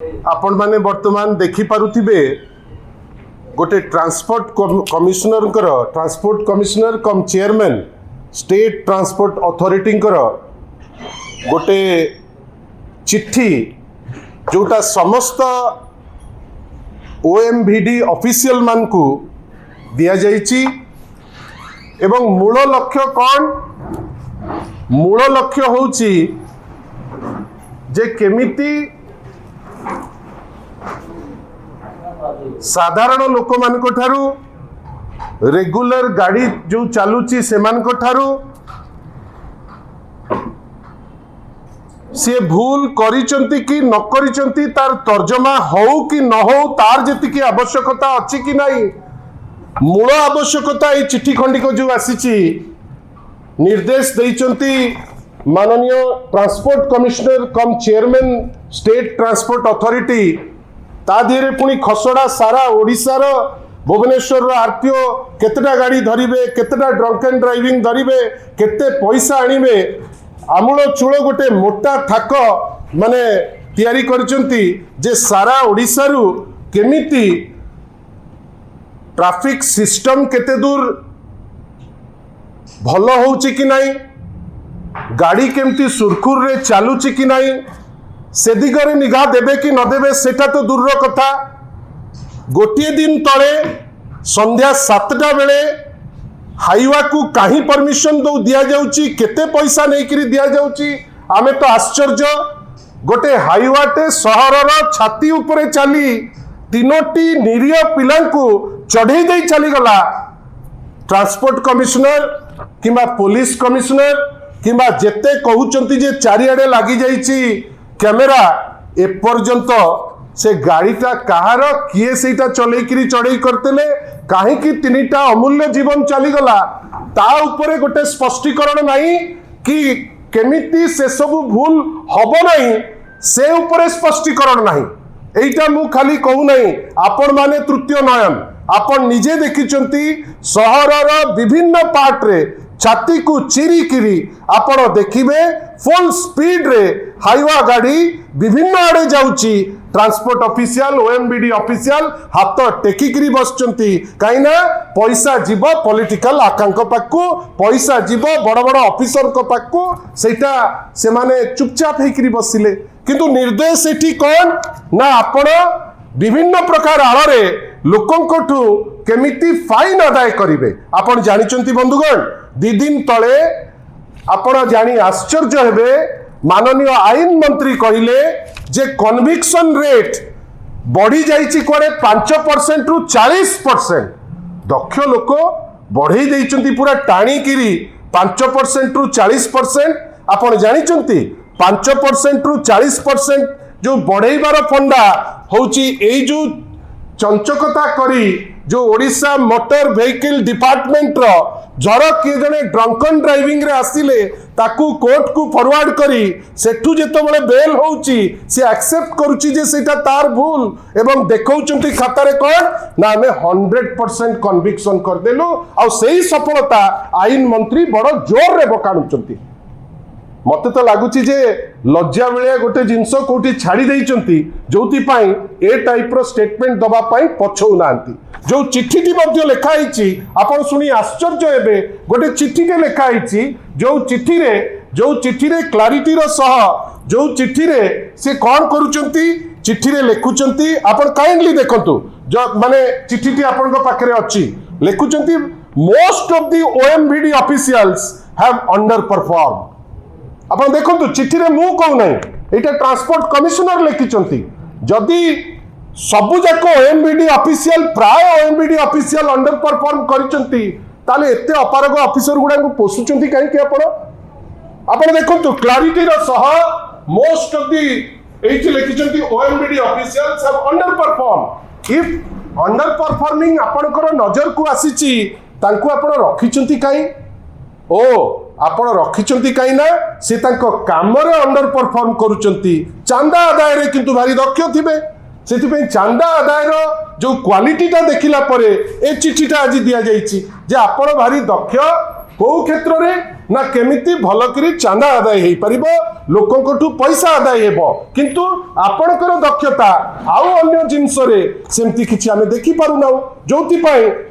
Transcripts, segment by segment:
आपण माने वर्तमान देखि पारुथिबे गोटे ट्रांसपोर्ट कमिशनर कम चेयरमैन स्टेट ट्रांसपोर्ट अथॉरिटी गोटे चिट्ठी जोटा समस्त ओएमवीडी ऑफिशियल मान को दिया जाइछि एवं मूल लक्ष्य कौन मूल लक्ष्य होउछि जे केमिति साधारण लोक मान ठारू रेगुलर गाड़ी जो चलुची से मान ठारू सी भूल करिचंती कि न करिचंती तार तर्जमा हो कि न हो तार जेतिकी आवश्यकता अछि कि नहीं मूल आवश्यकता ये चिट्ठी खंडिक जो आसीची निर्देश देइचंती माननीय ट्रांसपोर्ट कमिश्नर कम चेयरमैन स्टेट ट्रांसपोर्ट अथॉरिटी ता धीरे पुणी खसड़ा सारा ओडिशार भुवनेश्वर आरटीओ केतेटा गाड़ी धरिबे केतेटा ड्रंक एंड ड्राइविंग धरिबे केते पैसा आनिबे आमूल चूल गोटे मोटा थाक माने तैयारी करचंती जे सारा ओडिशारू केमिति ट्रैफिक सिस्टम केते दूर भल होउची कि नहीं गाड़ी केमती सुरखुर रे चालुची कि नहीं से दिगरे निगाह देबे कि न देबे सेटा तो दूर कथा गोटे दिन तले संध्या 7टा बेले हाईवा को कहीं परमिशन दो दिया जाउची केते पैसा नहीं करी दिया जाउची आमे तो आश्चर्य गोटे हाईवाटे सहरर छाती उपरे चली तीनोटी निरीह पिला चढ़ई दे चली गला ट्रांसपोर्ट कमिश्नर किंबा पुलिस कमिश्नर किंबा जेते कहउचंती जे चारिआडे लागी जाइची कैमेरा एपर्यंत से गाड़ीटा कहार किए सेटा चलैकरी चढ़ई करतेले कहीं तीनिटा अमूल्य जीवन चलीगला ता उपरे गोटे स्पष्टीकरण नहीं कि केमिति से सब भूल हब नहीं से उपरे स्पष्टीकरण नहीं एइटा मु खाली कहू नहीं आपण माने तृतीय नयन आपण निजे देखिचंती सहरर विभिन्न पार्ट रे छाती को चिरी किरी आपण देखिबे फुल स्पीड रे हाईवा गाड़ी विभिन्न आड़े जाउची ट्रांसपोर्ट ऑफिशियल ओएमबीडी ऑफिशियल हाथ टेकिकी बसचंती कहीं ना पैसा जीव पॉलिटिकल आकांक पाखु पैसा जीव बड़ बड़ ऑफिसर को पाखु सेटा से माने चुपचाप हेकरी बसिले किंतु निर्देश एठी कौन ना आपण विभिन्न प्रकार आड़े लोकंकठू केमिति फाइन आदाय करिवे आपण जानिचंती बंधुगण 2 दिन तले आपण जानी आश्चर्य हेबे माननीय आईन मंत्री कहिले जे कन्विक्शन रेट बढ़ी जाइछि कोड़े 5% रु 40% दक्ष लोक बढ़ई देइचंती पूरा टाणी किरी 5% रु 40% आपण जानिचंती 5% रु 40% जो बढ़ईबार फंडा होची एई जो चंचकता करी जो ओडिशा मोटर व्हीकल डिपार्टमेंट रो जर किए जने ड्रंकन ड्राइविंग रे आसिले ताकू कोर्ट को फॉरवर्ड करी सेठू जेतबेले बेल होउची से एक्सेप्ट करूची जे सेटा तार भूल एवं देखौचंती खाता रे कोन ना हमें 100% कन्विक्शन कर देलु आ सेही सफलता आईन मंत्री बड़ जोर रे बकाणुचंती मते तो लगुच लज्जा बेलिया गोटे जिनस कौटी छाड़ी देइचंती जोथि पाई ए टाइप रो स्टेटमेंट दबा पाई पछौ नांती जो चिट्ठी मध्य लेखा हिची आपण सुनी आश्चर्य हेबे गोटे चिट्ठी के लेखा हिची जो चिट्ठी रे क्लैरिटी रो सह जो चिट्ठी रे से कोन करूचंती चिट्ठी रे लेखुचंती आपण काइंडली देखंतु जो माने चिट्ठी टी आपण को पाखरे अछि लेखुचंती most of the OMBD officials have underperform आपण देखंतु चिट्ठी रे मु कहू नै एटा ट्रांसपोर्ट कमिश्नर लेखिचंती जदी सबु जाक ओएमबीडी ऑफिशियल प्राय ओएमबीडी ऑफिशियल अंडर परफॉर्म करिचंती ताले एते अपारग ऑफिसर गुडा को पोसुचंती काई के आपण देखंतु क्लैरिटी रो सह मोस्ट ऑफ दी एच लेखिचंती OMBD officials have underperform if underperforming आपनकर नजर को आसीची तांको आपण रखिचंती काई ओ आपण रखिचंती काई ना से तांको काम रे अंडर परफॉर्म करूचंती चांदा आदाय रे किंतु भारी दक्ष थिबे सेति चांदा आदाय जो क्वालिटीटा देखिला परे ए चिठीटा आज दिया जाइछि जे आपण भारी दक्ष को क्षेत्र रे ना केमिति भलकरी चांदा आदाय हो पार लोकों पैसा आदाय हेबो किंतु आपणकर दक्षता आउ अन्य जिनस सेमती किछि आमे देखि पारुना जो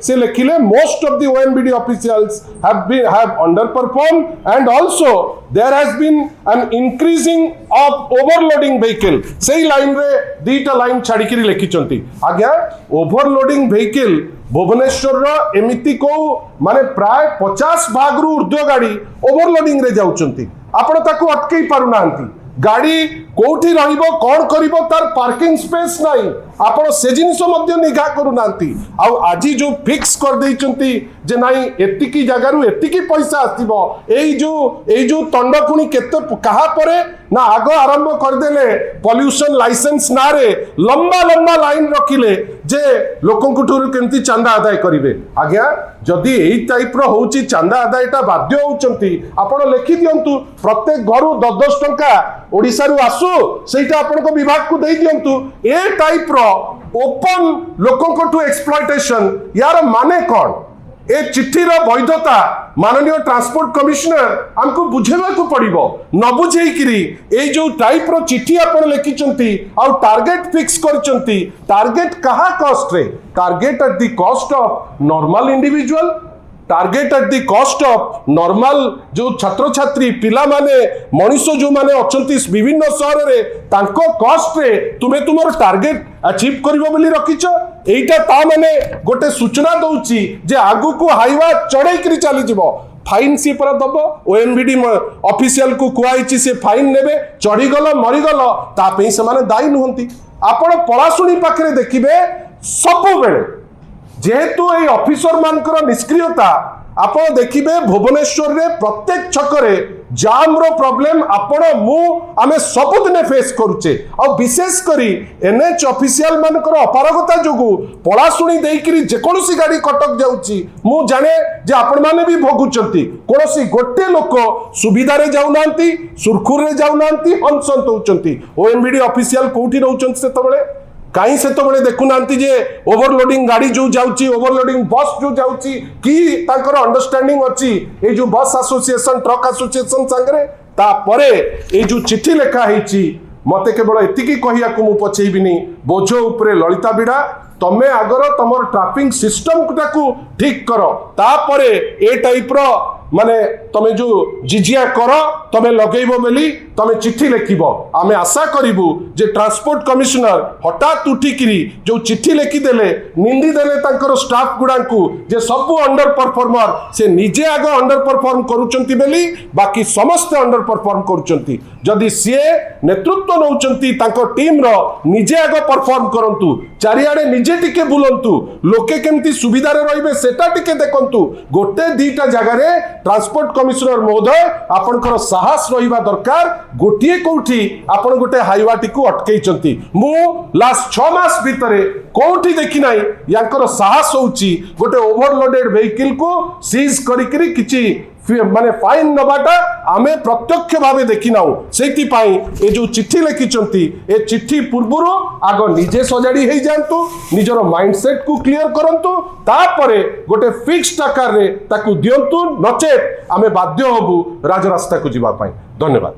से लिखिले most of the OMBD officials have underperformed and also there has been an increasing of overloading vehicle सेही लाइन रे दीटा लाइन छाड़ी करी लिखिचंती आज्ञा ओवरलोडिंग व्हीकल भुवनेश्वर एमिति को माने प्राय 50 भाग रु ऊर्ध्व गाड़ी ओवरलोडिंग रे जाउचंती आपण ताकू अटकई पारु नांती गाड़ी कोठी रहिबो कोन करिबो तार पार्किंग स्पेस नाही आपण से जिनिस मध्य निघा करू नांती आ आजी जो फिक्स कर देइचंती जे नाही एतिकी जगह रु एतिकी पैसा आसीबो एई जो तंडकुणी केते कहा परे ना आगो आरंभ कर देले पॉल्यूशन लाइसेंस ना रे लंबा लंबा लाइन रखिले जे लोकन कुठुर केमती चांदा आदाय करिवे आज्ञा जदि एई टाइप रो होउची चांदा आदायटा बाध्य होउचंती आपण लिखि दियंतु प्रत्येक घरु 10-10 टंका ओडिसा रु आसु सेटा आपनको विभाग को दे दियंतु ए टाइप रो ओपन लोकन को एक्सप्लॉयटेशन यार माने कोन ए चिट्ठीर वैधता माननीय ट्रांसपोर्ट कमिश्नर हमको बुझेबा को पड़िबो न बुझेई किरी ए जो टाइप रो चिट्ठी आपण लिखिचंती आ टारगेट फिक्स करचंती टारगेट कहा कॉस्ट रे target at the cost of normal individual target at the cost of normal जो छात्र छात्री पिला माने मनुष्य जो माने अछंती विभिन्न शहर रे तांको कॉस्ट रे तुमे तुमर टारगेट अचीव करिवो बोली रखिचो एइटा ता माने गोटे सूचना दउची जे आगु को हाईवा चढ़ाई करी चली जीवो फाइन सी पर दबो OMBD ऑफिशियल को कुआइची से फाइन नेबे चढ़ी गलो मरी गलो ता पे से माने दायी नहंती आपण पलासुणी पाखरे देखिबे सब बेले जेहेतु ये ऑफिसर मानकर निष्क्रियता आपण देखिबे भुवनेश्वर रे प्रत्येक छकरे जाम रो प्रॉब्लम आपण मु आमे सबुदिने फेस करूचे और विशेष करी NH ऑफिशियल मानकर अपारगता जोगु पलासुणी देइकरी जे कोनोसी गाड़ी कटक जाउची मु जाने जे आपण माने भी भोगुचंती कोनोसी गोटे लोक सुविधा रे जाउ नांती सुरखुर रे जाउ नांती हंसंत होचंती OMBD ऑफिशियल कोठी रहउचंती सेतबेले कहीं से तो बड़े देखु नांती जे ओवरलोडिंग गाड़ी जो जाउची ओवरलोडिंग बस जो जाउची की ताकर अंडरस्टैंडिंग अछि ए जो बस एसोसिएशन ट्रक एसोसिएशन संगरे ता परे ए जो चिट्ठी लेखा हेची मते केवल एतिकी कहिया को मु पछेइबिनी बोझो उपरे ललिता बिडा तमे आगर तमर ट्रैफिक सिस्टम को ठीक करो ता परे ए टाइप रो माने तमे जो जिजिया करो तमे लगेइबो बेली तमे चिट्ठी लिखिबो आमे आशा करिबु जे ट्रांसपोर्ट कमिश्नर हठात उठिकिरी जो चिट्ठी लिखि देले निंदी देले तांकर स्टाफ गुडांकु जे सब अंडर परफॉर्मर से निजे आगो अंडर परफॉर्म करूचंती बेली बाकी समस्त अंडर परफॉर्म करूचंती जदि सीए नेतृत्व नउचंती तांको टीम रो निजे आगो परफॉर्म करंतु चारियाडे निजे टिके बुलंतु लोके केमती सुविधा रे रहिबे सेटा टिके देखंतु गोटे दीटा जगह रे ट्रांसपोर्ट कमिश्नर महोदय आपनकर साहस रहिबा दरकार गोटिए कोठी आपण गोटे हाईवाटी को अटकैचंती मु लास्ट 6 मास भितरे कोठी देखि नाही यांकर साहस होउची गोटे ओवरलोडेड व्हीकल को सीज करिकरी किछि माने फाइन नबाटा आमे प्रत्यक्ष भावे देखि नाउ सेति पाई ए जो चिट्ठी लिखिचंती ए चिट्ठी पूर्वरो आगो निजे सजाडी हेई जानतु निजरो माइंडसेट को क्लियर करंतु तापरे गोटे फिक्स्ड आकार रे ताकू दियंतु नचे आमे बाध्य होबु राजरास्ता को जिबा पाई धन्यवाद।